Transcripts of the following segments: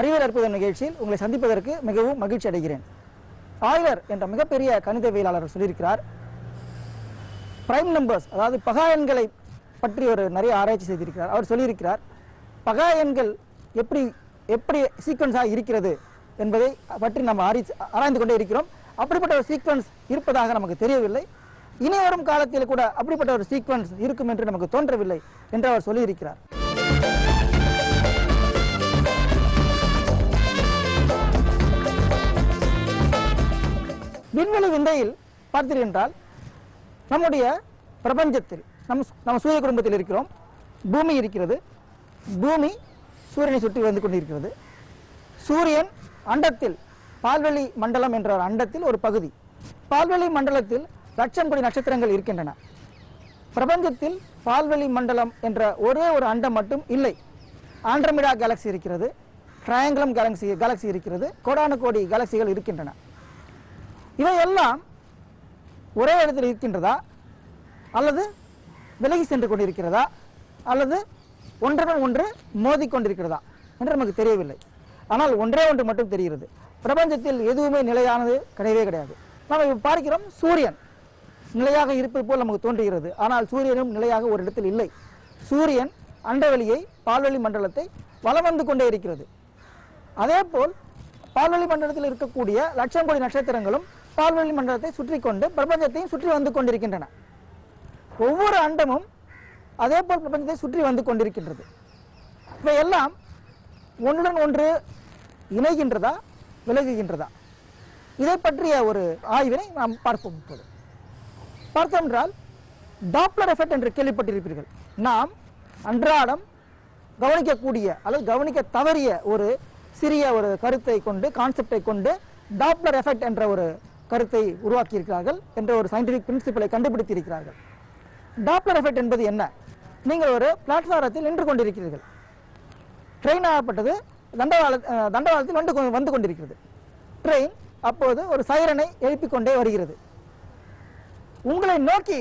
அறிவியல் அற்புதம் நிகழ்ச்சியில் உங்களை சந்திப்பதற்கு மிகவும் மகிழ்ச்சி அடைகிறேன். ஆய்லர் என்ற மிகப்பெரிய கணிதவியலாளர் சொல்லியிருக்கிறார், பிரைம் நம்பர்ஸ் அதாவது பகா எண்களை பற்றி ஒரு நிறைய ஆராய்ச்சி செய்திருக்கிறார். அவர் சொல்லியிருக்கிறார், பகா எண்கள் எப்படி எப்படி சீக்வன்ஸாக இருக்கிறது என்பதை பற்றி நாம் ஆராய்ந்து கொண்டே இருக்கிறோம். அப்படிப்பட்ட ஒரு சீக்வன்ஸ் இருப்பதாக நமக்கு தெரியவில்லை. இனி வரும் காலத்தில் கூட அப்படிப்பட்ட ஒரு சீக்வன்ஸ் இருக்கும் என்று நமக்கு தோன்றவில்லை என்று அவர் சொல்லியிருக்கிறார். விண்வெளி விந்தையில் பார்த்தீர்கள் என்றால் நம்முடைய பிரபஞ்சத்தில் நம்ம சூரிய குடும்பத்தில் இருக்கிறோம். பூமி இருக்கிறது. பூமி சூரியனை சுற்றி வந்து கொண்டிருக்கிறது. சூரியன் அண்டத்தில் பால்வெளி மண்டலம் என்ற அண்டத்தில் ஒரு பகுதி. பால்வெளி மண்டலத்தில் லட்சம் கோடி நட்சத்திரங்கள் இருக்கின்றன. பிரபஞ்சத்தில் பால்வெளி மண்டலம் என்ற ஒரே ஒரு அண்டம் மட்டும் இல்லை. ஆண்ட்ரோமேடா கேலக்சி இருக்கிறது, ட்ரையாங்குலம் கேலக்சி இருக்கிறது, கோடானு கோடி கேலக்சிகள் இருக்கின்றன. இவையெல்லாம் ஒரே இடத்தில் இருக்கின்றதா அல்லது விலகி சென்று கொண்டிருக்கிறதா அல்லது ஒன்றுடன் ஒன்று மோதி கொண்டிருக்கிறதா என்று நமக்கு தெரியவில்லை. ஆனால் ஒன்றே ஒன்று மட்டும் தெரிகிறது, பிரபஞ்சத்தில் எதுவுமே நிலையானது கிடையவே கிடையாது. நாம் பார்க்கிறோம், சூரியன் நிலையாக இருப்பது போல் நமக்கு தோன்றுகிறது. ஆனால் சூரியனும் நிலையாக ஒரு இடத்தில் இல்லை. சூரியன் அண்டவெளியை பால்வெளி மண்டலத்தை வலம் வந்து கொண்டே இருக்கிறது. அதே போல் பால்வெளி மண்டலத்தில் இருக்கக்கூடிய லட்சம் கோடி நட்சத்திரங்களும் பால்வெளி மண்டலத்தை சுற்றி கொண்டு பிரபஞ்சத்தையும் சுற்றி வந்து கொண்டிருக்கின்றன. ஒவ்வொரு அண்டமும் அதே போல் பிரபஞ்சத்தை சுற்றி வந்து கொண்டிருக்கின்றது. இவையெல்லாம் ஒன்றுடன் ஒன்று இணைகின்றதா விலகுகின்றதா, இதை பற்றிய ஒரு ஆய்வினை நாம் பார்ப்போம். இப்போது பார்த்தோம் என்றால் டாப்ளர் எஃபெக்ட் என்று கேள்விப்பட்டிருப்பீர்கள். நாம் அன்றாடம் கவனிக்கக்கூடிய அல்லது கவனிக்க தவறிய ஒரு சிறிய ஒரு கருத்தை கொண்டு கான்செப்டை கொண்டு டாப்ளர் எஃபெக்ட் என்ற ஒரு கருத்தை உருவாக்கியிருக்கிறார்கள் என்ற ஒரு சயின்டிபிக் பிரின்சிபலை கண்டுபிடித்து இருக்கிறார்கள். டாப்ளர் எஃபெக்ட் என்பது என்ன? நீங்கள் ஒரு பிளாட்ஃபாரத்தில் நின்று கொண்டிருக்கிறீர்கள். ட்ரெயின் ஆகப்பட்டது தண்டவாளத்தில் வந்து கொண்டிருக்கிறது. ட்ரெயின் அப்போது ஒரு சைரனை எழுப்பிக் கொண்டே வருகிறது. உங்களை நோக்கி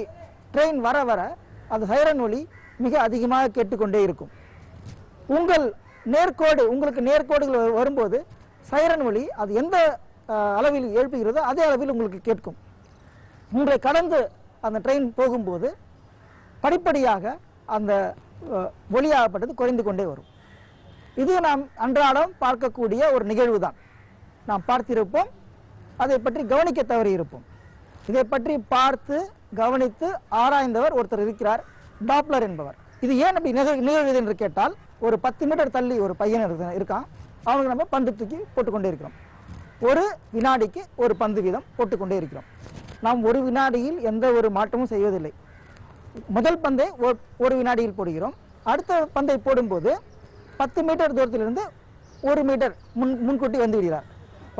ட்ரெயின் வர வர அந்த சைரன் ஒலி மிக அதிகமாக கேட்டுக்கொண்டே இருக்கும். உங்களுக்கு நேர்கோடுகள் வரும்போது சைரன் ஒலி அது எந்த அளவில் எழுப்புகிறதோ அதே அளவில் உங்களுக்கு கேட்கும். உங்களை கடந்து அந்த ட்ரெயின் போகும்போது படிப்படியாக அந்த ஒலியாகப்பட்டது குறைந்து கொண்டே வரும். இது நாம் அன்றாடம் பார்க்கக்கூடிய ஒரு நிகழ்வு தான். நாம் பார்த்திருப்போம், அதை பற்றி கவனிக்க தவறி இருப்போம். இதை பற்றி பார்த்து கவனித்து ஆராய்ந்தவர் ஒருத்தர் இருக்கிறார், டாப்ளர் என்பவர். இது ஏன் அப்படி நிகழ்வு என்று கேட்டால், ஒரு 10 மீட்டர் தள்ளி ஒரு பையன் இருக்கான். அவனுக்கு நம்ம பந்து தூக்கி போட்டுக்கொண்டே இருக்கிறோம். ஒரு வினாடிக்கு ஒரு பந்து வீதம் போட்டுக்கொண்டே இருக்கிறோம். நாம் ஒரு வினாடியில் எந்த ஒரு மாற்றமும் செய்வதில்லை. முதல் பந்தை ஒரு வினாடியில் போடுகிறோம். அடுத்த பந்தை போடும்போது 10 மீட்டர் தூரத்திலிருந்து 1 மீட்டர் முன்கூட்டி வந்து விடுகிறார்.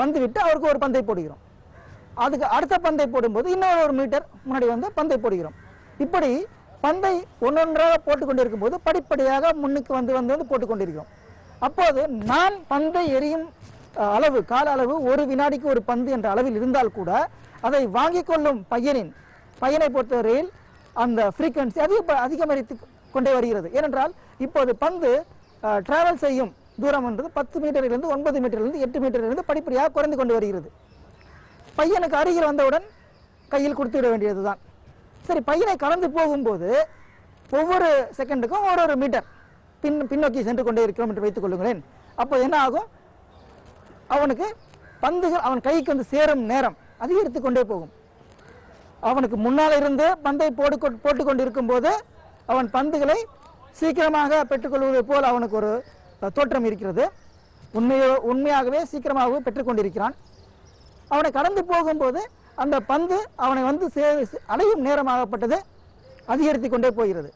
வந்துவிட்டு அவருக்கு ஒரு பந்தை போடுகிறோம். அதுக்கு அடுத்த பந்தை போடும்போது இன்னொரு 1 மீட்டர் முன்னாடி வந்து பந்தை போடுகிறோம். இப்படி பந்தை ஒன்றொன்றாக போட்டுக்கொண்டிருக்கும் போது படிப்படியாக முன்னுக்கு வந்து வந்து வந்து போட்டுக்கொண்டிருக்கிறோம். அப்போது நான் பந்தை எரியும் அளவு கால அளவு ஒரு வினாடிக்கு ஒரு பந்து என்ற அளவில் இருந்தால் கூட அதை வாங்கி கொள்ளும் பையனை பொறுத்தவரையில் அந்த ஃப்ரீக்வன்சி அதிகரித்து கொண்டே வருகிறது. ஏனென்றால் இப்போது பந்து டிராவல் செய்யும் தூரம் என்பது 10 மீட்டரிலிருந்து 9 மீட்டரிலிருந்து 8 மீட்டரிலிருந்து படிப்படியாக குறைந்து கொண்டு வருகிறது. பையனுக்கு அருகில் வந்தவுடன் கையில் கொடுத்து விட வேண்டியதுதான். சரி, பையனை கடந்து போகும்போது ஒவ்வொரு செகண்டுக்கும் ஒரு மீட்டர் பின்னோக்கி சென்று கொண்டே இருக்கிறோம் என்று வைத்துக் கொள்ளுங்களேன். அப்போ என்ன ஆகும்? அவனுக்கு பந்துகள் அவன் கைக்கு வந்து சேரும் நேரம் அதிகரித்து கொண்டே போகும். அவனுக்கு முன்னால் இருந்து பந்தை போட்டு கொண்டிருக்கும் போது அவன் பந்துகளை சீக்கிரமாக பெற்றுக்கொள்வதை போல் அவனுக்கு ஒரு தோற்றம் இருக்கிறது. உண்மையாகவே சீக்கிரமாகவே பெற்றுக்கொண்டிருக்கிறான். அவனை கடந்து போகும்போது அந்த பந்து அவனை வந்து அடையும் நேரமாகப்பட்டது அதிகரித்து கொண்டே போகிறது.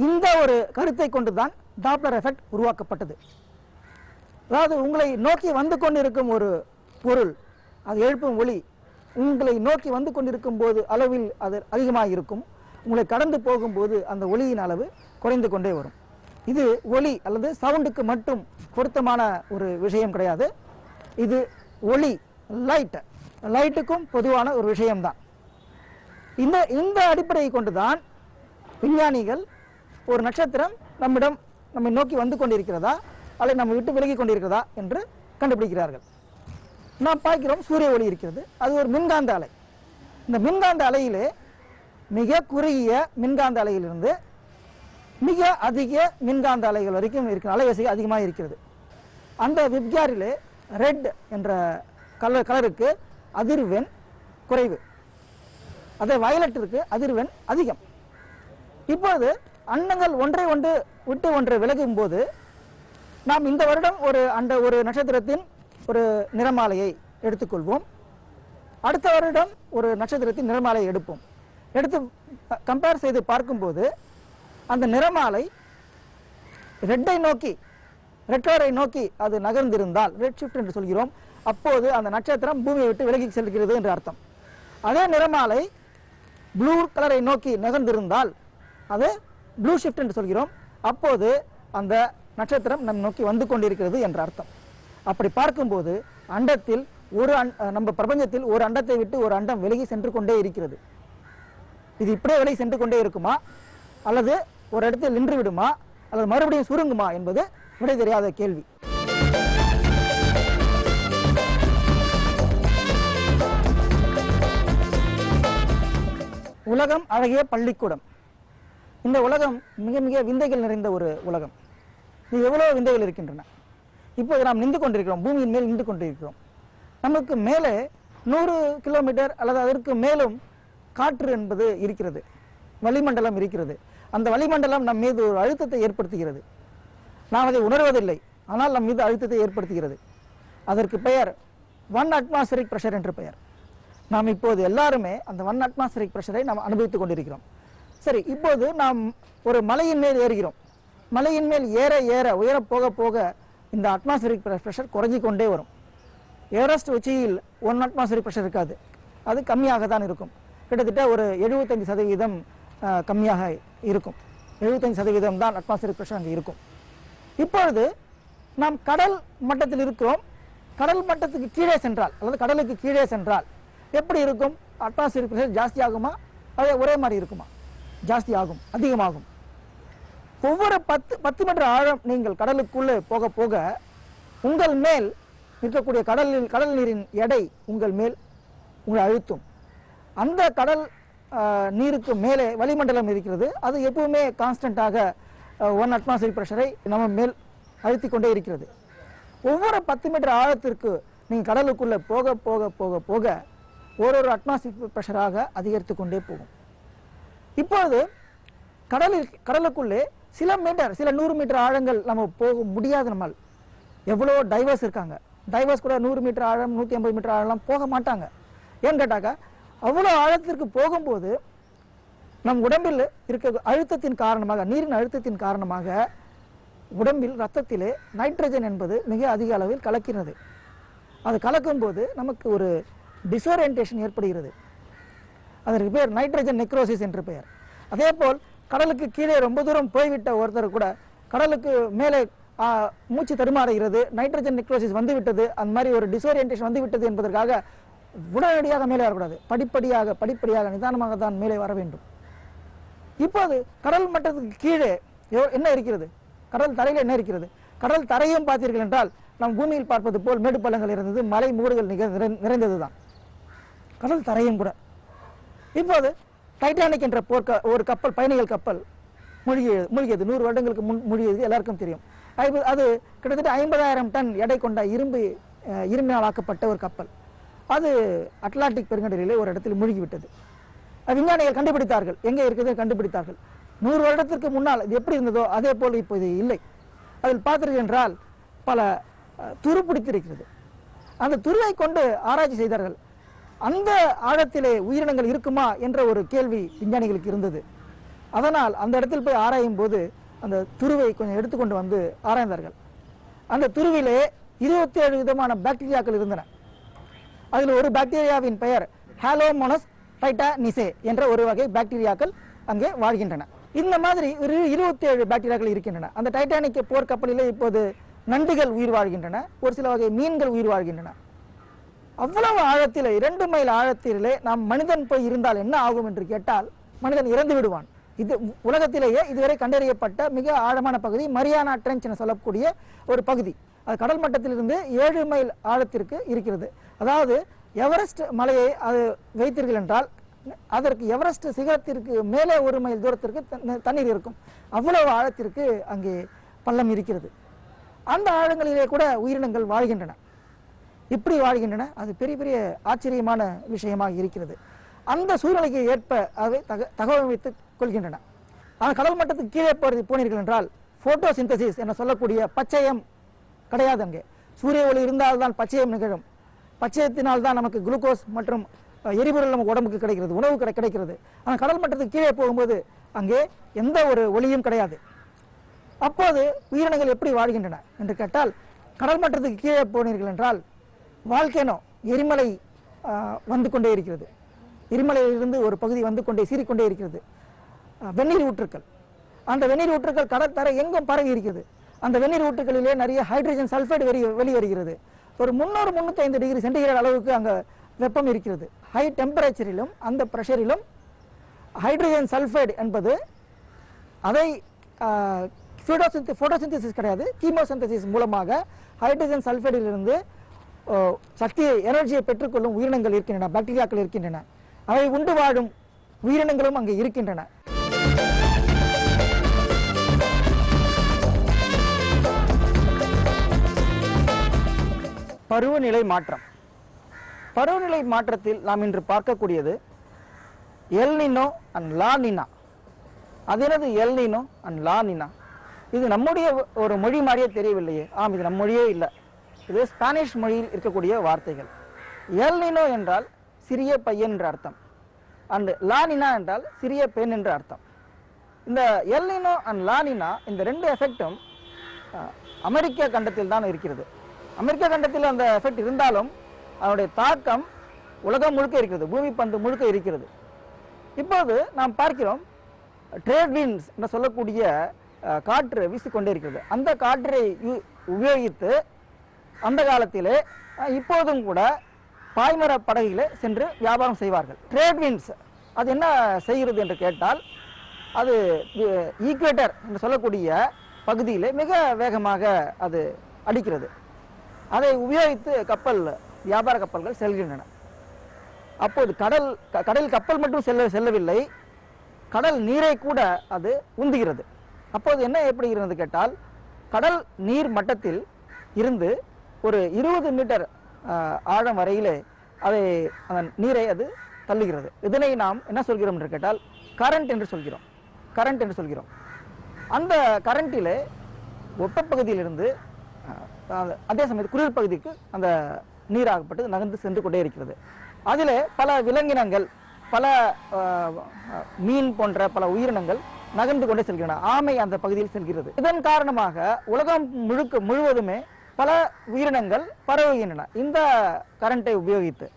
இந்த ஒரு கருத்தை கொண்டுதான் டாப்ளர் எஃபெக்ட் உருவாக்கப்பட்டது. அதாவது உங்களை நோக்கி வந்து கொண்டிருக்கும் ஒரு பொருள், அது எழுப்பும் ஒளி உங்களை நோக்கி வந்து கொண்டிருக்கும் போது அளவில் அது அதிகமாக இருக்கும். உங்களை கடந்து போகும்போது அந்த ஒளியின் அளவு குறைந்து கொண்டே வரும். இது ஒளி அல்லது சவுண்டுக்கு மட்டும் பொருத்தமான ஒரு விஷயம் கிடையாது. இது ஒளி லைட்டுக்கும் பொதுவான ஒரு விஷயம்தான். இந்த அடிப்படையை கொண்டுதான் விஞ்ஞானிகள் ஒரு நட்சத்திரம் நம்மை நோக்கி வந்து கொண்டிருக்கிறதா அல்லது நம்ம விட்டு விலகி கொண்டிருக்கிறதா என்று கண்டுபிடிக்கிறார்கள். நாம் பார்க்கிறோம் சூரிய ஒளி இருக்கிறது, அது ஒரு மின்காந்த அலை. இந்த மின்காந்த அலையிலே மிக குறுகிய மின்காந்த அலையிலிருந்து மிக அதிக மின்காந்த அலைகள் வரைக்கும் இருக்கிற அலைவரிசை அதிகமாக இருக்கிறது. அந்த விப்கியாரிலே ரெட் என்ற கலருக்கு அதிர்வெண் குறைவு, அதே வயலட்டிற்கு அதிர்வெண் அதிகம். இப்போது அண்டங்கள் ஒன்றை ஒன்று விட்டு ஒன்றை விலகும் போது நாம் இந்த வருடம் ஒரு நட்சத்திரத்தின் ஒரு நிறமாலையை எடுத்துக்கொள்வோம், அடுத்த வருடம் ஒரு நட்சத்திரத்தின் நிறமாலையை எடுத்து கம்பேர் செய்து பார்க்கும்போது அந்த நிறமாலை ரெட் கலரை நோக்கி அது நகர்ந்திருந்தால் ரெட் ஷிஃப்ட் என்று சொல்கிறோம், அப்போது அந்த நட்சத்திரம் பூமியை விட்டு விலகி செல்கிறது என்று அர்த்தம். அதே நிறமாலை ப்ளூ கலரை நோக்கி நகர்ந்திருந்தால் அது ப்ளூ ஷிஃப்ட் என்று சொல்கிறோம், அப்போது அந்த நட்சத்திரம் நம் நோக்கி வந்து கொண்டிருக்கிறது என்ற அர்த்தம். அப்படி பார்க்கும்போது அண்டத்தில் நம்ம பிரபஞ்சத்தில் ஒரு அண்டத்தை விட்டு ஒரு அண்டம் விலகி சென்று கொண்டே இருக்கிறது. இது இப்படியே விலகி சென்று கொண்டே இருக்குமா, அல்லது ஒரு இடத்தில் நின்று விடுமா, அல்லது மறுபடியும் சுருங்குமா என்பது விடை தெரியாத கேள்வி. உலகம் அழகிய பள்ளிக்கூடம். இந்த உலகம் மிக மிக விந்தைகள் நிறைந்த ஒரு உலகம். இது எவ்வளவு விந்தைகள் இருக்கின்றன. இப்போது நாம் நின்று கொண்டிருக்கிறோம், பூமியின் மேல் நின்று கொண்டிருக்கிறோம். நமக்கு மேலே 100 கிலோமீட்டர் அல்லது அதற்கு மேலும் காற்று என்பது இருக்கிறது, வளிமண்டலம் இருக்கிறது. அந்த வளிமண்டலம் நம் மீது ஒரு அழுத்தத்தை ஏற்படுத்துகிறது. நாம் அதை உணர்வதில்லை, ஆனால் நம் மீது அழுத்தத்தை ஏற்படுத்துகிறது. அதற்கு பெயர் 1 atmospheric pressure என்று பெயர். நாம் இப்போது எல்லாருமே அந்த 1 atmospheric pressure நாம் அனுபவித்துக் கொண்டிருக்கிறோம். சரி, இப்போது நாம் ஒரு மலையின் மேல் ஏறுகிறோம். மலையின் மேல் ஏற ஏற உயர போக போக இந்த அட்மாஸ்பரிக் ப்ரெஷர் குறைஞ்சி கொண்டே வரும். எவரெஸ்ட் உச்சியில் 1 atmospheric pressure இருக்காது, அது கம்மியாக தான் இருக்கும். கிட்டத்தட்ட ஒரு 75% கம்மியாக இருக்கும். 75% தான் அட்மாஸ்பரிக் ப்ரெஷர் அங்கே இருக்கும். இப்பொழுது நாம் கடல் மட்டத்தில் இருக்கிறோம். கடல் மட்டத்துக்கு கீழே சென்றால் அல்லது கடலுக்கு கீழே சென்றால் எப்படி இருக்கும்? அட்மாஸ்பரிக் ப்ரெஷர் ஜாஸ்தி ஆகுமா, அதே ஒரே மாதிரி இருக்குமா? ஜாஸ்தி ஆகும், அதிகமாகும். ஒவ்வொரு 10 மீட்டர் ஆழம் நீங்கள் கடலுக்குள்ளே போக போக உங்கள் மேல் இருக்கக்கூடிய கடல் நீரின் எடை உங்களை அழுத்தும். அந்த கடல் நீருக்கு மேலே வளிமண்டலம் இருக்கிறது, அது எப்பவுமே கான்ஸ்டன்டாக 1 atmospheric pressure நம்ம மேல் அழுத்தி கொண்டே இருக்கிறது. ஒவ்வொரு 10 மீட்டர் ஆழத்திற்கு நீங்கள் கடலுக்குள்ளே போக போக போக போக ஒரு atmospheric pressure அதிகரித்து கொண்டே போகும். இப்பொழுது கடலுக்குள்ளே சில 100 மீட்டர் ஆழங்கள் நம்ம போக முடியாது. நம்ம எவ்வளோ டைவர்ஸ் இருக்காங்க, டைவர்ஸ் கூட 100 மீட்டர் ஆழம் 150 மீட்டர் ஆழம் போக மாட்டாங்க. ஏன்னு கேட்டாக்கா அவ்வளோ ஆழத்திற்கு போகும்போது நம் உடம்பில் இருக்க அழுத்தத்தின் காரணமாக, நீரின் அழுத்தத்தின் காரணமாக உடம்பில் ரத்தத்திலே நைட்ரஜன் என்பது மிக அதிக அளவில் கலக்கிறது. அது கலக்கும்போது நமக்கு ஒரு டிஸ்ஓரியன்டேஷன் ஏற்படுகிறது. அதற்கு பேர் நைட்ரஜன் நெக்ரோசிஸ் என்று பெயர். அதே போல் கடலுக்கு கீழே ரொம்ப தூரம் போய்விட்ட ஒருத்தர் கூட கடலுக்கு மேலே மூச்சு தடுமாறுகிறது, நைட்ரஜன் நெக்ரோசிஸ் வந்துவிட்டது, அந்த மாதிரி ஒரு டிஸ்ஓரியன்டேஷன் வந்துவிட்டது என்பதற்காக உடனடியாக மேலே வரக்கூடாது. படிப்படியாக நிதானமாக தான் மேலே வர வேண்டும். இப்போது கடல் மட்டத்துக்கு கீழே என்ன இருக்கிறது? கடல் தரையில் என்ன இருக்கிறது? கடல் தரையும் பார்த்தீர்கள் என்றால் நம் பூமியில் பார்ப்பது போல் மேடு பள்ளங்கள் இருந்தது, மலை மூடுகள் நிறைந்தது தான் கடல் தரையும் கூட. இப்போது டைட்டானிக் என்ற ஒரு கப்பல், பயணிகள் கப்பல் மூழ்கியது. 100 வருடங்களுக்கு முன் மூழ்கியது, எல்லாருக்கும் தெரியும். அது கிட்டத்தட்ட 50,000 டன் எடை கொண்ட இரும்பினால் ஆக்கப்பட்ட ஒரு கப்பல். அது அட்லாண்டிக் பெருங்கடலிலே ஒரு இடத்தில் மூழ்கிவிட்டது. விஞ்ஞானிகள் கண்டுபிடித்தார்கள், எங்கே இருக்குது கண்டுபிடித்தார்கள். 100 வருடத்திற்கு முன்னால் இது எப்படி இருந்ததோ அதே போல் இப்போது இல்லை. அதில் பார்த்தீர்கள் என்றால் பல துரு பிடித்திருக்கிறது. அந்த துருவை கொண்டு ஆராய்ச்சி செய்தார்கள். அந்த ஆழத்திலே உயிரினங்கள் இருக்குமா என்ற ஒரு கேள்வி விஞ்ஞானிகளுக்கு இருந்தது. அதனால் அந்த இடத்தில் போய் ஆராயும் போது அந்த துருவை கொஞ்சம் எடுத்துக்கொண்டு வந்து ஆராய்ந்தார்கள். அந்த துருவிலே 27 விதமான பாக்டீரியாக்கள் இருந்தன. அதில் ஒரு பாக்டீரியாவின் பெயர் ஹாலோமோனஸ் டைட்டானிசே என்ற ஒரு வகை பாக்டீரியாக்கள் அங்கே வாழ்கின்றன. இந்த மாதிரி 27 பாக்டீரியாக்கள் இருக்கின்றன. அந்த டைட்டானிக் போர்க்கப்பலிலே இப்போது நண்டுகள் உயிர் வாழ்கின்றன, ஒரு சில வகை மீன்கள் உயிர் வாழ்கின்றன. அவ்வளவு ஆழத்திலே 2 மைல் ஆழத்திலே நாம் மனிதன் போய் இருந்தால் என்ன ஆகும் என்று கேட்டால் மனிதன் இறந்து விடுவான். இது உலகத்திலேயே இதுவரை கண்டறியப்பட்ட மிக ஆழமான பகுதி மரியானா ட்ரெஞ்ச் என சொல்லக்கூடிய ஒரு பகுதி. அது கடல் மட்டத்திலிருந்து 7 மைல் ஆழத்திற்கு இருக்கிறது. அதாவது எவரெஸ்ட் மலையை அது வைத்தீர்கள் என்றால் அதற்கு எவரெஸ்ட் சிகரத்திற்கு மேலே 1 மைல் தூரத்திற்கு தண்ணீர் இருக்கும். அவ்வளவு ஆழத்திற்கு அங்கே பள்ளம் இருக்கிறது. அந்த ஆழங்களிலே கூட உயிரினங்கள் வாழ்கின்றன. இப்படி வாழ்கின்றன. அது பெரிய பெரிய ஆச்சரியமான விஷயமாக இருக்கிறது. அந்த சூழ்நிலைக்கு ஏற்ப அவை தகவமைத்துக் கொள்கின்றன. ஆனால் கடல் மட்டத்துக்கு கீழே போனீர்கள் என்றால் போட்டோசிந்தசிஸ் என சொல்லக்கூடிய பச்சையம் கிடையாது. அங்கே சூரிய ஒளி இருந்தால்தான் பச்சையம் நிகழும். பச்சையத்தினால் தான் நமக்கு குளுக்கோஸ் மற்றும் எரிபொருள் நமக்கு உடம்புக்கு கிடைக்கிறது, உணவு கிடைக்கிறது. ஆனால் கடல் மட்டத்துக்கு கீழே போகும்போது அங்கே எந்த ஒரு ஒளியும் கிடையாது. அப்போது உயிரினங்கள் எப்படி வாழ்கின்றன என்று கேட்டால், கடல் மட்டத்துக்கு கீழே போனீர்கள் என்றால் வால்கேனோ எரிமலை வந்து கொண்டே இருக்கிறது. எரிமலையிலிருந்து ஒரு பகுதி வந்து கொண்டே சீறிக்கொண்டே இருக்கிறது. வெந்நீர் ஊற்றுக்கள், அந்த வெந்நீர் ஊற்றுக்கள் கடற்கரை எங்கும் பரவி இருக்கிறது. அந்த வெந்நீர் ஊற்றுக்களிலே நிறைய ஹைட்ரஜன் சல்ஃபைடு வெளிவருகிறது. ஒரு 300-305 டிகிரி சென்டிகிரேட் அளவுக்கு அங்கே வெப்பம் இருக்கிறது. ஹை டெம்பரேச்சரிலும் அந்த ப்ரெஷரிலும் ஹைட்ரஜன் சல்ஃபைடு என்பது அதை போட்டோசிந்தசிஸ் கிடையாது, கீமோசிந்தசிஸ் மூலமாக ஹைட்ரஜன் சல்ஃபைடிலிருந்து சக்தியை எனர்ஜியை பெற்றுக்கொள்ளும் உயிரினங்கள் இருக்கின்றன, பாக்டீரியாக்கள் இருக்கின்றன. அவை உண்டு வாழும் உயிரினங்களும் அங்கே இருக்கின்றன. பருவநிலை மாற்றம். பருவநிலை மாற்றத்தில் நாம் இன்று பார்க்கக்கூடியது El Nino and law Nina. அது என்னது El Nino and law Nina? இது நம்முடைய ஒரு மொழி மாதிரியே தெரியவில்லையே. இது நம் மொழியே இல்லை. இது ஸ்பானிஷ் மொழியில் இருக்கக்கூடிய வார்த்தைகள். எல் நினோ என்றால் சிறிய பையன் என்ற அர்த்தம், அண்ட் லா நினா என்றால் சிறிய பெண் என்ற அர்த்தம். இந்த El Nino and law Nina இந்த 2 எஃபெக்டும் அமெரிக்க கண்டத்தில் தான் இருக்கிறது. அமெரிக்க கண்டத்தில் அந்த எஃபெக்ட் இருந்தாலும் அதனுடைய தாக்கம் உலகம் முழுக்க இருக்கிறது, பூமி பந்து முழுக்க இருக்கிறது. இப்போது நாம் பார்க்கிறோம் ட்ரேட் விண்ட்ஸ் என்று சொல்லக்கூடிய காற்று வீசிக்கொண்டே இருக்கிறது. அந்த காற்றை உபயோகித்து அந்த காலத்திலே இப்போதும் கூட பாய்மர படகுகளே சென்று வியாபாரம் செய்வார்கள். ட்ரேட் விண்ட்ஸ் அது என்ன செய்கிறது என்று கேட்டால், அது ஈக்குவேட்டர் என்று சொல்லக்கூடிய பகுதியிலே மிக வேகமாக அது அடிக்கிறது. அதை உபயோகித்து வியாபார கப்பல்கள் செல்கின்றன. அப்போது கடல் கப்பல் மட்டும் செல்லவில்லை, கடல் நீரை கூட அது உந்துகிறது. அப்போது என்ன ஏற்படுகிறது கேட்டால், கடல் நீர் மட்டத்தில் இருந்து ஒரு 20 மீட்டர் ஆழம் வரையிலே அதன் நீரை அது தள்ளுகிறது. இதனை நாம் என்ன சொல்கிறோம் என்று கேட்டால் கரண்ட் என்று சொல்கிறோம். அந்த கரண்டிலே வெப்பப்பகுதியிலிருந்து அதே சமயத்தில் குளிர் பகுதிக்கு அந்த நீராகப்பட்டு நகர்ந்து சென்று கொண்டே இருக்கிறது. அதிலே பல விலங்கினங்கள், பல மீன் போன்ற பல உயிரினங்கள் நகர்ந்து கொண்டே செல்கின்றன. ஆமை அந்த பகுதியில் செல்கிறது. இதன் காரணமாக உலகம் முழுவதுமே பல உயிரினங்கள் பரவுகின்றன இந்த கரண்டை உபயோகித்து.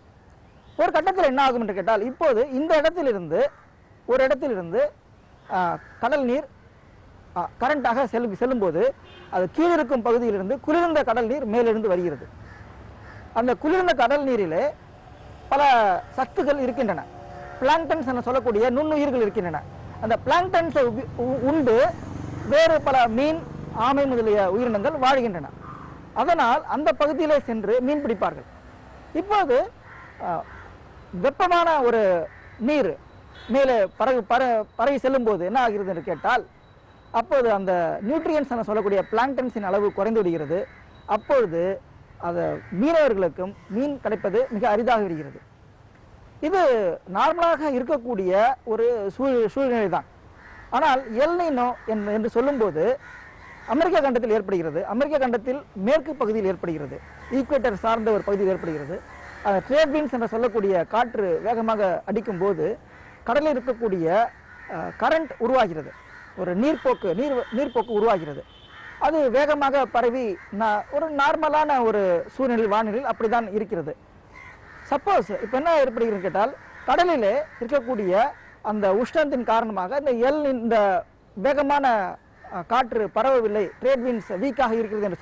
ஒரு கட்டத்தில் என்ன ஆகும் என்று கேட்டால், இப்போது இந்த இடத்திலிருந்து கடல் நீர் கரண்டாக செல்லும்போது அது கீழிருக்கும் பகுதியிலிருந்து குளிர்ந்த கடல் நீர் மேலிருந்து வருகிறது. அந்த குளிர்ந்த கடல் நீரிலே பல சத்துக்கள் இருக்கின்றன. பிளாங்டன்ஸ் என சொல்லக்கூடிய நுண்ணுயிர்கள் இருக்கின்றன. அந்த பிளாங்டன்ஸை உண்டு வேறு பல மீன், ஆமை முதலிய உயிரினங்கள் வாழ்கின்றன. அதனால் அந்த பகுதியிலே சென்று மீன் பிடிப்பார்கள். இப்போது வெப்பமான ஒரு நீர் மேலே பரவி செல்லும் போது என்ன ஆகிறது என்று கேட்டால், அப்போது அந்த நியூட்ரியன்ஸ் என சொல்லக்கூடிய பிளாங்டன்ஸின் அளவு குறைந்து விடுகிறது. அப்பொழுது அது மீனவர்களுக்கும் மீன் கிடைப்பது மிக அரிதாக விடுகிறது. இது நார்மலாக இருக்கக்கூடிய ஒரு சூழ்நிலை தான். ஆனால் எல் நினோ என்று சொல்லும்போது அமெரிக்க கண்டத்தில் ஏற்படுகிறது. அமெரிக்க கண்டத்தில் மேற்கு பகுதியில் ஏற்படுகிறது, ஈக்குவேட்டர் சார்ந்த ஒரு பகுதியில் ஏற்படுகிறது. ட்ரேட் விண்ட்ஸ் என்று சொல்லக்கூடிய காற்று வேகமாக அடிக்கும் போது கடலில் இருக்கக்கூடிய கரண்ட் உருவாகிறது, ஒரு நீர்ப்போக்கு உருவாகிறது. அது வேகமாக பரவி ஒரு நார்மலான ஒரு சூழ்நிலை, வானிலையில் அப்படிதான் இருக்கிறது. சப்போஸ் இப்போ என்ன ஏற்படுகிறது கேட்டால், கடலிலே இருக்கக்கூடிய அந்த உஷ்ணத்தின் காரணமாக இந்த வேகமான காற்று பரவவில்லை, ட்ரேட் விண்ட்ஸ் வீக்காக இருக்கிறது என்று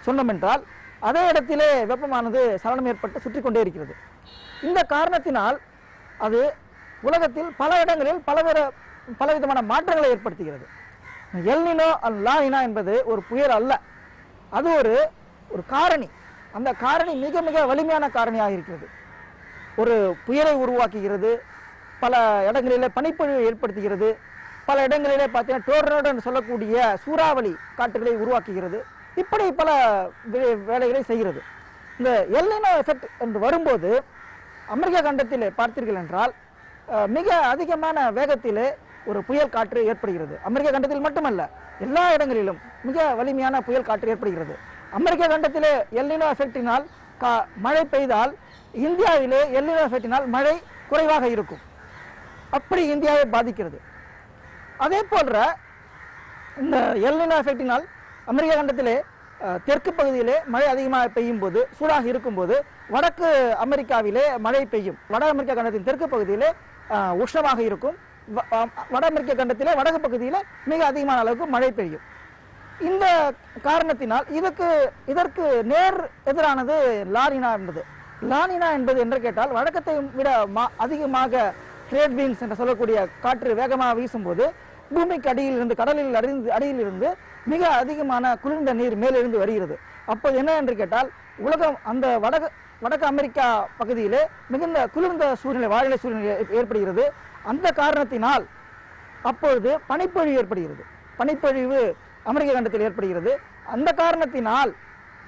சொன்னோம் என்றால், அதே இடத்திலே வெப்பமானது சலனம் ஏற்பட்டு சுற்றி கொண்டே இருக்கிறது. இந்த காரணத்தினால் அது உலகத்தில் பல இடங்களில் பலவிதமான மாற்றங்களை ஏற்படுத்துகிறது. El Nino and law Nina என்பது ஒரு புயல் அல்ல, அது ஒரு காரணி. அந்த காரணி மிக மிக வலிமையான காரணியாக இருக்கிறது. ஒரு புயலை உருவாக்குகிறது, பல இடங்களிலே பனிப்பொழிவை ஏற்படுத்துகிறது, பல இடங்களிலே பார்த்தீங்கன்னா டோர்னடோ என்று சொல்லக்கூடிய சூறாவளி காற்றுகளை உருவாக்குகிறது. இப்படி பல வேலைகளை செய்கிறது. இந்த எல் நினோ எஃபெக்ட் என்று வரும்போது அமெரிக்க கண்டத்திலே பார்த்தீர்கள் என்றால் மிக அதிகமான வேகத்திலே ஒரு புயல் காற்று ஏற்படுகிறது. அமெரிக்க கண்டத்தில் மட்டுமல்ல, எல்லா இடங்களிலும் மிக வலிமையான புயல் காற்று ஏற்படுகிறது. அமெரிக்க கண்டத்திலே எல் நினோ எஃபெக்டினால் மழை பெய்தால் இந்தியாவிலே எல் நினோ எஃபெக்டினால் மழை குறைவாக இருக்கும். அப்படி இந்தியாவை பாதிக்கிறது. அதே போன்ற இந்த எல் நினோ எஃபெக்டினால் அமெரிக்க கண்டத்திலே தெற்கு பகுதியிலே மழை அதிகமாக பெய்யும் போது, சூடாக இருக்கும்போது வடக்கு அமெரிக்காவிலே மழை பெய்யும். வட அமெரிக்க கண்டத்தின் தெற்கு பகுதியிலே உஷ்ணமாக இருக்கும். வட அமெரிக்க கண்டத்திலே வடக்கு பகுதியில் மிக அதிகமான அளவுக்கு மழை பெய்யும். இந்த காரணத்தினால் இதற்கு நேர் எதிரானது லா நினா என்பது. லா நினா என்பது என்று கேட்டால் வழக்கத்தை விட அதிகமாக ட்ரேட் விண்ட்ஸ் என்று சொல்லக்கூடிய காற்று வேகமாக வீசும்போது பூமிக்கு அடியில் இருந்து, கடலில் அடியில் இருந்து மிக அதிகமான குளிர்ந்த நீர் மேலிருந்து வருகிறது. அப்போது என்ன என்று கேட்டால் உலகம் அந்த வடக்கு அமெரிக்கா பகுதியிலே மிகுந்த குளிர்ந்த சூழ்நிலை, வானிலை சூழ்நிலை ஏற்படுகிறது. அந்த காரணத்தினால் அப்பொழுது பனிப்பொழிவு ஏற்படுகிறது. பனிப்பொழிவு அமெரிக்க கண்டத்தில் ஏற்படுகிறது. அந்த காரணத்தினால்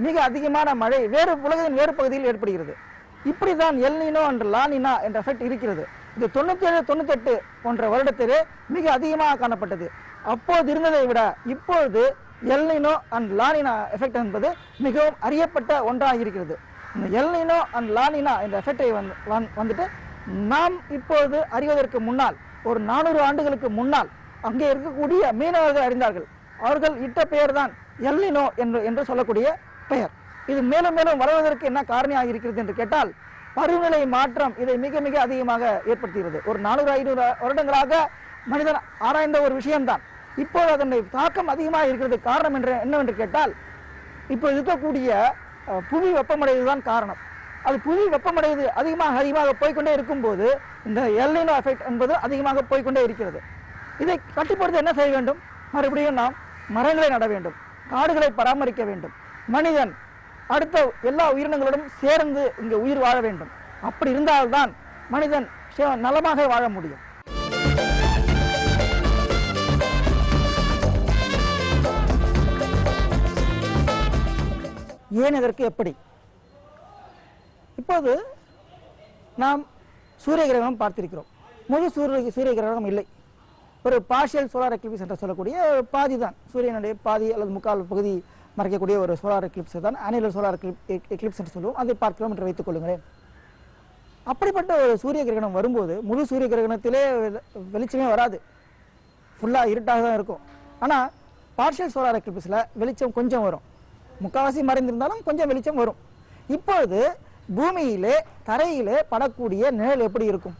மிக அதிகமான மழை உலகின் வேறு பகுதியில் ஏற்படுகிறது. இப்படிதான் எல் நினோ என்ற லா நினா என்ற எஃபெக்ட் இருக்கிறது. இது 97, 98 போன்ற வருடத்திலே மிக அதிகமாக காணப்பட்டது. அப்போது இருந்ததை விட இப்பொழுது El Nino and law Nina effect என்பது மிகவும் அறியப்பட்ட ஒன்றாக இருக்கிறது. இந்த El Nino and law Nina என்ற எஃபெக்டை வந்துட்டு நாம் இப்பொழுது அறிவதற்கு முன்னால், ஒரு 400 ஆண்டுகளுக்கு முன்னால் அங்கே இருக்கக்கூடிய மீனவர்கள் அறிந்தார்கள். அவர்கள் இட்ட பெயர் தான் எல் நினோ என்று சொல்லக்கூடிய பெயர். இது மேலும் மேலும் வளர்வதற்கு என்ன காரணியாக இருக்கிறது என்று கேட்டால் பருவநிலை மாற்றம் இதை மிக மிக அதிகமாக ஏற்படுத்துகிறது. ஒரு 400-500 வருடங்களாக மனிதன் ஆராய்ந்த ஒரு விஷயம்தான் இப்போது அதனுடைய தாக்கம் அதிகமாக இருக்கிறது. காரணம் என்னவென்று கேட்டால் இப்போ இருக்கக்கூடிய புவி வெப்பமடைவதுதான் காரணம். அது புவி வெப்பமடைவது அதிகமாக போய்கொண்டே இருக்கும்போது இந்த எல் நினோ எஃபெக்ட் என்பது அதிகமாக போய்கொண்டே இருக்கிறது. இதை கட்டுப்படுத்த என்ன செய்ய வேண்டும்? மறுபடியும் நாம் மரங்களை நட வேண்டும், காடுகளை பராமரிக்க வேண்டும். மனிதன் அடுத்த எல்லா உயிரினங்களோடும் சேர்ந்து இங்கே உயிர் வாழ வேண்டும். அப்படி இருந்தால்தான் மனிதன் நலமாக வாழ முடியும். ஏன், இதற்கு எப்படி? இப்போது நாம் சூரிய கிரகணம் பார்த்திருக்கிறோம். முழு சூரிய கிரகணம் இல்லை, ஒரு பார்ஷியல் சோலார் எக்லிப்ஸ் என்று சொல்லக்கூடிய பாதி தான், சூரியனுடைய பாதி அல்லது முக்கால் பகுதி மறைக்கக்கூடிய ஒரு சோலார் எக்லிப்ஸ் தான் ஆனுவல் சோலார் எக்லிப்ஸ் என்று சொல்லுவோம். அதை பார்க்கிறோம் என்று வைத்துக் கொள்ளுங்களேன். அப்படிப்பட்ட ஒரு சூரிய கிரகணம் வரும்போது முழு சூரிய கிரகணத்திலே வெளிச்சமே வராது, ஃபுல்லாக இருட்டாக தான் இருக்கும். ஆனால் பார்ஷியல் சோலார் எக்லிப்ஸில் வெளிச்சம் கொஞ்சம் வரும், முக்கால்வாசி மறைந்திருந்தாலும் கொஞ்சம் வெளிச்சம் வரும். இப்பொழுது பூமியிலே தரையிலே படக்கூடிய நிழல் எப்படி இருக்கும்?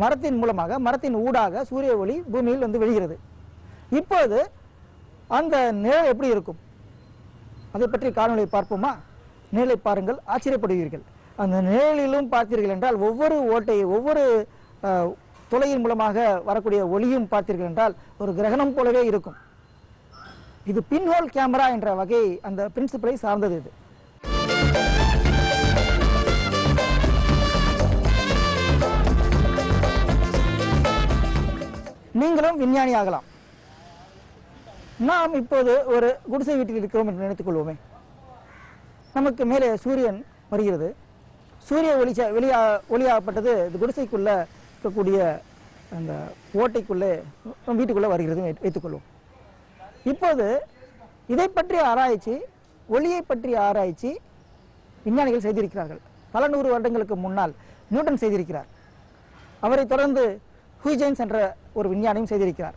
மரத்தின் மூலமாக, மரத்தின் ஊடாக சூரிய ஒளி பூமியில் வந்து விழுகிறது. இப்போது அந்த நிழல் எப்படி இருக்கும்? அதை பற்றி காணொளியை பார்ப்போமா? நிழலை பாருங்கள், ஆச்சரியப்படுவீர்கள். அந்த நிழலிலும் பார்த்தீர்கள் என்றால் ஒவ்வொரு ஓட்டையும், ஒவ்வொரு துளையின் மூலமாக வரக்கூடிய ஒளியும் பார்த்தீர்கள் என்றால் ஒரு கிரகணம் போலவே இருக்கும். இது பின்ஹோல் கேமரா என்ற வகை அந்த பிரின்சிபலை சார்ந்தது. இது நீங்களும் விஞ்ஞானி ஆகலாம். நாம் இப்போது ஒரு குடிசை வீட்டில் இருக்கிறோம் என்று நினைத்துக் கொள்வோமே. நமக்கு மேலே சூரியன் வருகிறது, சூரிய ஒளியாகப்பட்டது இந்த குடிசைக்குள்ள இருக்கக்கூடிய அந்த ஓட்டைக்குள்ளே வீட்டுக்குள்ளே வருகிறது வைத்துக்கொள்வோம். இப்போது இதை பற்றிய ஆராய்ச்சி, ஒளியை பற்றிய ஆராய்ச்சி விஞ்ஞானிகள் செய்திருக்கிறார்கள். பல 100 வருடங்களுக்கு முன்னால் நியூட்டன் செய்திருக்கிறார். அவரை தொடர்ந்து ஹூய்ஜென்ஸ் என்ற ஒரு விஞ்ஞானியும் செய்திருக்கிறார்.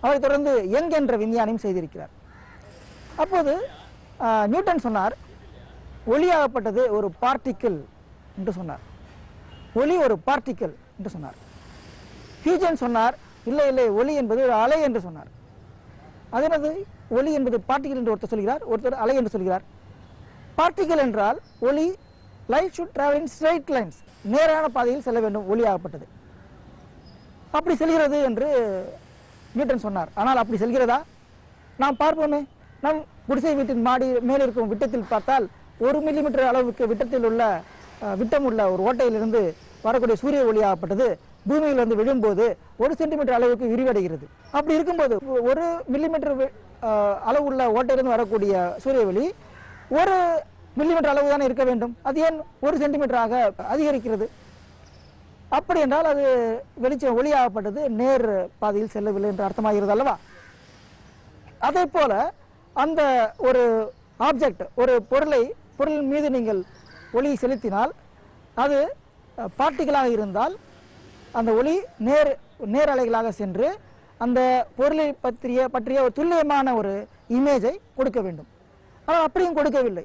அவரை தொடர்ந்து யங் என்ற விஞ்ஞானியும் செய்திருக்கிறார். அப்போது நியூட்டன் சொன்னார், ஒளியாகப்பட்டது ஒரு பார்ட்டிக்கிள் என்று சொன்னார். ஒளி ஒரு பார்ட்டிக்கிள் என்று சொன்னார். ஹூய்ஜென்ஸ் சொன்னார், இல்லை இல்லை, ஒளி என்பது ஒரு அலை என்று சொன்னார். அதனது ஒளி என்பது பார்ட்டிகிள் என்று ஒருத்தர் சொல்கிறார், ஒருத்தர் அலை என்று சொல்கிறார். பார்ட்டிகிள் என்றால் ஒளி, light should travel in straight lines, நேரான பாதையில் செல்ல வேண்டும், ஒளி ஆகப்பட்டது. அப்படி செல்கிறது என்று நியூட்டன் சொன்னார். ஆனால் அப்படி செல்கிறதா? நாம் பார்ப்போமே. நம் குடிசை வீட்டின் மாடி மேல் இருக்கும் விட்டத்தில் பார்த்தால் 1 மில்லிமீட்டர் அளவுக்கு விட்டத்தில் உள்ள விட்டம் உள்ள ஒரு ஓட்டையிலிருந்து வரக்கூடிய சூரிய ஒளியாகப்பட்டது பூமியில் வந்து விழும்போது 1 சென்டிமீட்டர் அளவுக்கு விரிவடைகிறது. அப்படி இருக்கும்போது 1 மில்லிமீட்டர் அளவு உள்ள ஓட்டையிலிருந்து வரக்கூடிய சூரிய ஒளி 1 மில்லிமீட்டர் அளவு தானே இருக்க வேண்டும். அது ஏன் 1 சென்டிமீட்டராக அதிகரிக்கிறது? அப்படி என்றால் அது வெளிச்சம் ஒளியாகப்பட்டது நேர் பாதையில் செல்லவில்லை என்று அர்த்தமாகிறது அல்லவா? அதே போல அந்த ஒரு ஆப்ஜெக்ட், ஒரு பொருள் மீது நீங்கள் ஒளி செலுத்தினால் அது பார்ட்டிகளாக இருந்தால் அந்த ஒளி நேர் அலைகளாக சென்று அந்த பொருளை பற்றிய ஒரு துல்லியமான ஒரு இமேஜை கொடுக்க வேண்டும். ஆனால் அப்படியும் கொடுக்கவில்லை.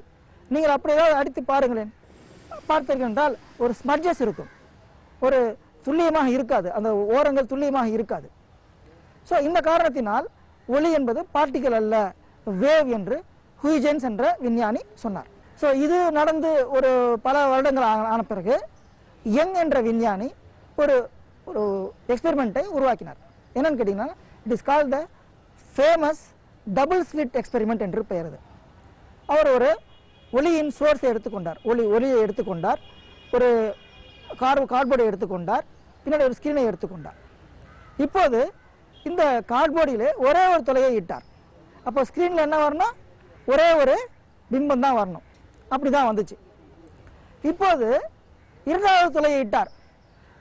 நீங்கள் அப்படி ஏதாவது அடித்து பாருங்களேன். பார்த்தீர்கள் என்றால் ஒரு ஸ்மட்ஜஸ் இருக்கும், ஒரு துல்லியமாக இருக்காது, அந்த ஓரங்கள் துல்லியமாக இருக்காது. ஸோ இந்த காரணத்தினால் ஒளி என்பது பார்ட்டிகல் அல்ல, வேவ் என்று ஹுய்ஜென்ஸ் என்ற விஞ்ஞானி சொன்னார். ஸோ இது நடந்து ஒரு பல வருடங்கள் ஆன பிறகு யங் என்ற விஞ்ஞானி ஒரு எக்ஸ்பெரிமெண்ட்டை உருவாக்கினார். என்னன்னு கேட்டிங்கன்னா, it is called the famous double slit experiment என்று பெயர். அவர் ஒரு ஒளியின் சோர்ஸை எடுத்துக்கொண்டார், ஒளியை எடுத்துக்கொண்டார், ஒரு கார்ட்போர்டை எடுத்துக்கொண்டார், பின்னாடி ஒரு ஸ்கிரீனை எடுத்துக்கொண்டார். இப்போது இந்த கார்ட்போர்டிலே ஒரே ஒரு துளையை இட்டார். அப்போ ஸ்க்ரீனில் என்ன வரணும்? ஒரே ஒரு பிம்பம் தான் வரணும். அப்படி தான் வந்துச்சு. இப்போது இரண்டாவது துளையை இட்டார்.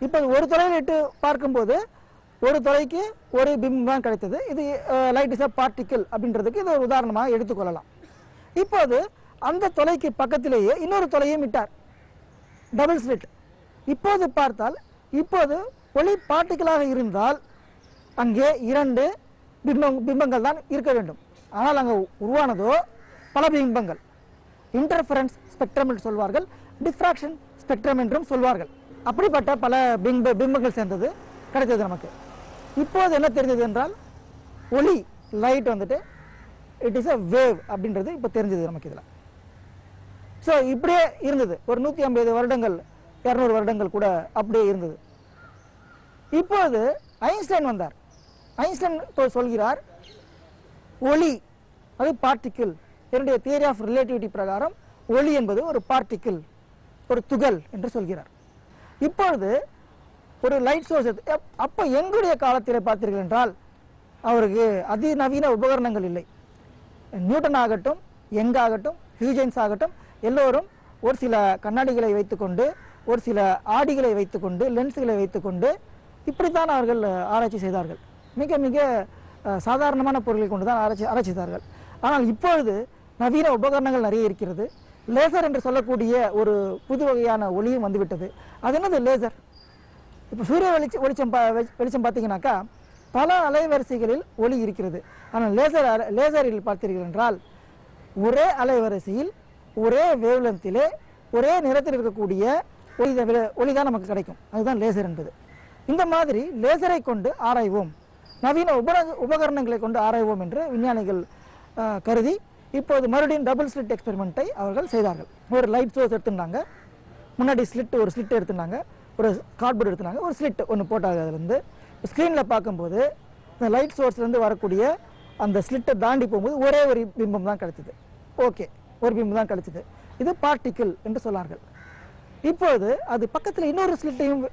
இப்போது ஒரு துளையில் இட்டு பார்க்கும்போது ஒரு துளைக்கு ஒரு பிம்பம் தான் கிடைத்தது. இது லைட் இஸ் அ பார்ட்டிக்கிள் அப்படின்றதுக்கு இது ஒரு உதாரணமாக எடுத்துக்கொள்ளலாம். இப்போது அந்த துளைக்கு பக்கத்திலேயே இன்னொரு துளையும் இட்டார், டபுள் ஸ்லிட். இப்போது பார்த்தால் இப்போது ஒளி பார்ட்டிக்கலாக இருந்தால் அங்கே 2 பிம்பங்கள் தான் இருக்க வேண்டும். ஆனால் அங்கே உருவானதோ பல பிம்பங்கள். இன்டர்ஃபரன்ஸ் ஸ்பெக்ட்ரம் என்று சொல்வார்கள், டிஃப்ராக்ஷன் ஸ்பெக்ட்ரம் என்றும் சொல்வார்கள். அப்படிப்பட்ட பல பிம்பங்கள் சேர்ந்தது கிடைத்தது நமக்கு. இப்போது என்ன தெரிஞ்சது என்றால் ஒளி, லைட் வந்துட்டு இட் இஸ் அ வேவ் அப்படின்றது இப்போ தெரிஞ்சது நமக்கு இதில். ஸோ இப்படியே இருந்தது ஒரு 150 வருடங்கள் 200 வருடங்கள் கூட அப்படியே இருந்தது. இப்போது ஐன்ஸ்டைன் வந்தார். ஐன்ஸ்டைன் சொல்கிறார், ஒளி அது பார்ட்டிக்கிள். என்னுடைய தியரி ஆஃப் ரிலேட்டிவிட்டி பிரகாரம் ஒளி என்பது ஒரு பார்ட்டிக்கிள், ஒரு துகள் என்று சொல்கிறார். இப்பொழுது ஒரு லைட் சோர்ஸ் அப்போ எங்களுடைய காலத்தில் பார்த்தீர்கள் என்றால் அவருக்கு அதிநவீன உபகரணங்கள் இல்லை. நியூட்டன் ஆகட்டும், யங் ஆகட்டும், ஹியூஜென்ஸ் ஆகட்டும், எல்லோரும் ஒரு சில கண்ணாடிகளை வைத்துக்கொண்டு, ஒரு சில ஆடிகளை வைத்துக்கொண்டு, லென்ஸுகளை வைத்துக்கொண்டு இப்படித்தான் அவர்கள் ஆராய்ச்சி செய்தார்கள். மிக மிக சாதாரணமான பொருட்களை கொண்டு தான் ஆராய்ச்சி செய்தார்கள். ஆனால் இப்பொழுது நவீன உபகரணங்கள் நிறைய இருக்கிறது. லேசர் என்று சொல்லக்கூடிய ஒரு புது வகையான ஒளியும் வந்துவிட்டது. அது என்னது லேசர்? இப்போ சூரிய வெளிச்சம் பார்த்தீங்கன்னாக்கா பல அலைவரிசைகளில் ஒளி இருக்கிறது. ஆனால் லேசரில் பார்த்தீர்கள் என்றால் ஒரே அலைவரிசையில் ஒரே வேவ்லென்த்திலே ஒரே நிறத்தில் இருக்கக்கூடிய ஒளி தான் நமக்கு கிடைக்கும். அதுதான் லேசர் என்பது. இந்த மாதிரி லேசரை கொண்டு ஆராய்வோம், நவீன உபகரணங்களை கொண்டு ஆராய்வோம் என்று விஞ்ஞானிகள் கருதி இப்போது மறுபடியும் டபுள் ஸ்லிட் எக்ஸ்பெரிமெண்ட்டை அவர்கள் செய்தார்கள். ஒரு லைட் சோர்ஸ் எடுத்துட்டாங்க, முன்னாடி ஒரு ஸ்லிட் எடுத்துனாங்க, ஒரு கார்ட்போர்டு எடுத்துனாங்க, ஒரு ஸ்லிட் ஒன்று போட்டாங்க. அதுலேருந்து ஸ்க்ரீனில் பார்க்கும்போது இந்த லைட் சோர்ஸ்லேருந்து வரக்கூடிய அந்த ஸ்லிட்டை தாண்டி போகும்போது ஒரே ஒரு பிம்பம் தான் கிடைச்சிது. ஓகே, ஒரு பிம்பம் தான் கிடைச்சிது. இது பார்ட்டிக்கிள் என்று சொன்னார்கள். இப்போது அது பக்கத்தில் இன்னொரு ஸ்லிட்டையும்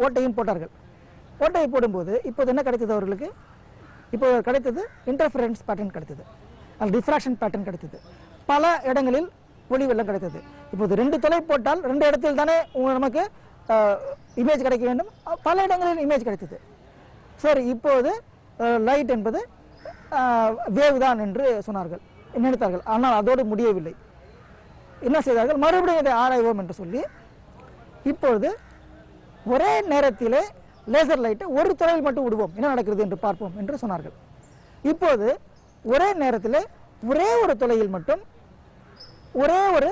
ஓட்டையும் போட்டார்கள். ஓட்டையை போடும்போது இப்போது என்ன கிடைத்தது அவர்களுக்கு? இப்போ கிடைத்தது இன்டர்ஃபரன்ஸ் பேட்டர்ன் கிடைத்தது, அது டிஃப்ராக்ஷன் பேட்டர்ன் கிடைத்தது. பல இடங்களில் ஒளி வெள்ளம் கிடைத்தது. இப்போது 2 தொலை போட்டால் 2 இடத்தில் தானே நமக்கு இமேஜ் கிடைக்க வேண்டும். பல இடங்களில் இமேஜ் கிடைத்தது. சரி, இப்போது லைட் என்பது வேவ் தான் என்று சொன்னார்கள், நினைத்தார்கள். ஆனால் அதோடு முடியவில்லை. என்ன செய்தார்கள்? மறுபடியும் இதை ஆராய்வோம் என்று சொல்லி இப்பொழுது ஒரே நேரத்திலே லேசர் லைட்டை ஒரு துளையில் மட்டும் விடுவோம், என்ன நடக்கிறது என்று பார்ப்போம் என்று சொன்னார்கள். இப்போது ஒரே நேரத்தில் ஒரே ஒரு துளையில் மட்டும் ஒரே ஒரு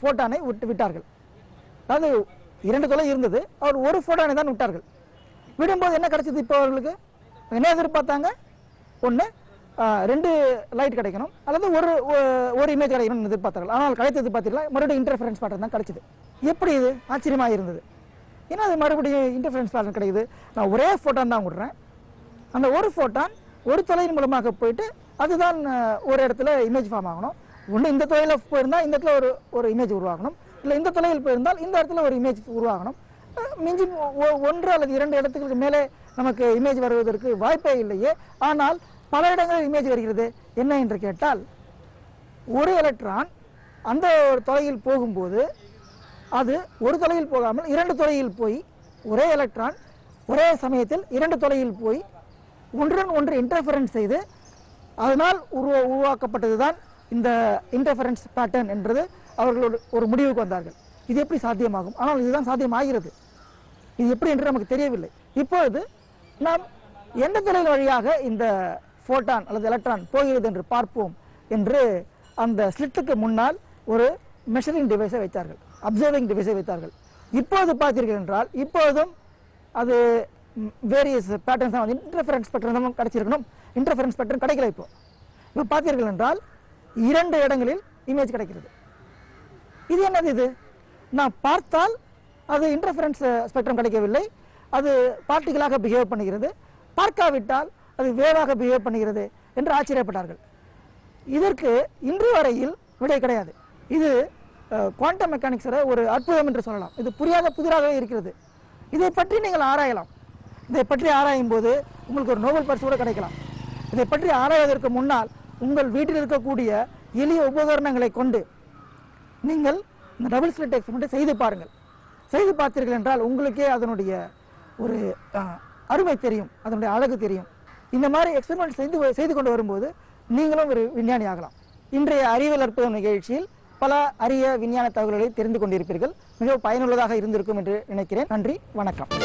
ஃபோட்டானை விட்டார்கள். அதாவது 2 துளை இருந்தது, அவர் ஒரு ஃபோட்டானை தான் விட்டார்கள். விடும்போது என்ன கிடைச்சது? இப்போ அவர்களுக்கு என்ன எதிர்பார்த்தாங்க? ஒன்று 2 லைட் கிடைக்கணும் அல்லது ஒரு இமேஜ் கிடைக்கணும்னு எதிர்பார்த்தார்கள். ஆனால் கிடைத்தது பார்த்தீங்களா, மறுபடியும் இன்டர்ஃபரன்ஸ் பேட்டர்ன் தான் கிடைச்சது. எப்படி இது ஆச்சரியமாக இருந்தது. ஏன்னா அது மறுபடியும் இன்டர்ஃபரன்ஸ் பேட்டர்ன் கிடைக்குது. நான் ஒரே ஃபோட்டான் தான் விடுறேன், அந்த ஒரு ஃபோட்டான் ஒரு தொலையின் மூலமாக போயிட்டு அதுதான் ஒரு இடத்துல இமேஜ் ஃபார்ம் ஆகணும். ஒன்று இந்த தொலைவில் போயிருந்தால் இந்த இடத்துல ஒரு இமேஜ் உருவாகணும், இல்லை இந்த தொலைவில் போயிருந்தால் இந்த இடத்துல ஒரு இமேஜ் உருவாகணும். மிஞ்சி 1 அல்லது 2 இடத்துக்கு மேலே நமக்கு இமேஜ் வருவதற்கு வாய்ப்பே இல்லையே. ஆனால் பல இடங்களில் இமேஜ் வருகிறது. என்ன என்று கேட்டால், ஒரு எலக்ட்ரான் அந்த ஒரு தொலையில் போகும்போது அது ஒரு தொலையில் போகாமல் 2 தொலையில் போய், ஒரே எலக்ட்ரான் ஒரே சமயத்தில் 2 தொலையில் போய் ஒன்றுடன் ஒன்று இன்டர்ஃபரன்ஸ் செய்து அதனால் உருவாக்கப்பட்டது தான் இந்த இன்டர்ஃபரன்ஸ் பேட்டர்ன் என்றது அவர்களோட ஒரு முடிவுக்கு வந்தார்கள். இது எப்படி சாத்தியமாகும்? ஆனால் இதுதான் சாத்தியமாகிறது. இது எப்படி என்று நமக்கு தெரியவில்லை. இப்பொழுது நாம் எந்த தொலைல் வழியாக இந்த ஃபோட்டான் அல்லது எலக்ட்ரான் போகிறது என்று பார்ப்போம் என்று அந்த ஸ்லிட்டுக்கு முன்னால் ஒரு மெஷரிங் டிவைஸை வைத்தார்கள், அப்சர்விங் டிவைஸை வைத்தார்கள். இப்போது பார்த்தீர்கள் என்றால் இப்போதும் அது வேரியஸ் பேட்டர்ன்ஸ் தான், இன்டர்ஃபரன்ஸ் பேட்டர்ன் தான் கிடைச்சிருக்கணும். இன்டர்ஃபரன்ஸ் பேட்டர்ன் கிடைக்கல. இப்போ பார்த்தீர்கள் என்றால் 2 இடங்களில் இமேஜ் கிடைக்கிறது. இது என்னது? இது நான் பார்த்தால் அது இன்டர்ஃபரன்ஸ் ஸ்பெக்ட்ரம் கிடைக்கவில்லை, அது பார்ட்டிகளாக பிஹேவ் பண்ணுகிறது. பார்க்காவிட்டால் அது வேவாக பிஹேவ் பண்ணுகிறது என்று ஆச்சரியப்பட்டார்கள். இதற்கு இன்று வரையில் விடை கிடையாது. இது குவாண்டம் மெக்கானிக்ஸோட ஒரு அற்புதம் என்று சொல்லலாம். இது புரியாத புதிராகவே இருக்கிறது. இதை பற்றி நீங்கள் ஆராயலாம். இதை பற்றி ஆராயும் போது உங்களுக்கு ஒரு நோபல் பரிசு கூட கிடைக்கலாம். இதை பற்றி ஆராய்வதற்கு முன்னால் உங்கள் வீட்டில் இருக்கக்கூடிய எளிய உபகரணங்களை கொண்டு நீங்கள் இந்த டபுள் ஸ்லிட் எக்ஸ்பெரிமெண்ட்டை செய்து பாருங்கள். செய்து பார்த்தீர்கள் என்றால் உங்களுக்கே அதனுடைய ஒரு அருமை தெரியும், அதனுடைய அழகு தெரியும். இந்த மாதிரி எக்ஸ்பெரிமெண்ட் செய்து கொண்டு வரும்போது நீங்களும் ஒரு விஞ்ஞானி ஆகலாம். இன்றைய அறிவியல் அற்புதம் நிகழ்ச்சியில் பல அரிய விஞ்ஞான தகவல்களை தெரிந்து கொண்டிருப்பீர்கள். மிகவும் பயனுள்ளதாக இருந்திருக்கும் என்று நினைக்கிறேன். நன்றி, வணக்கம்.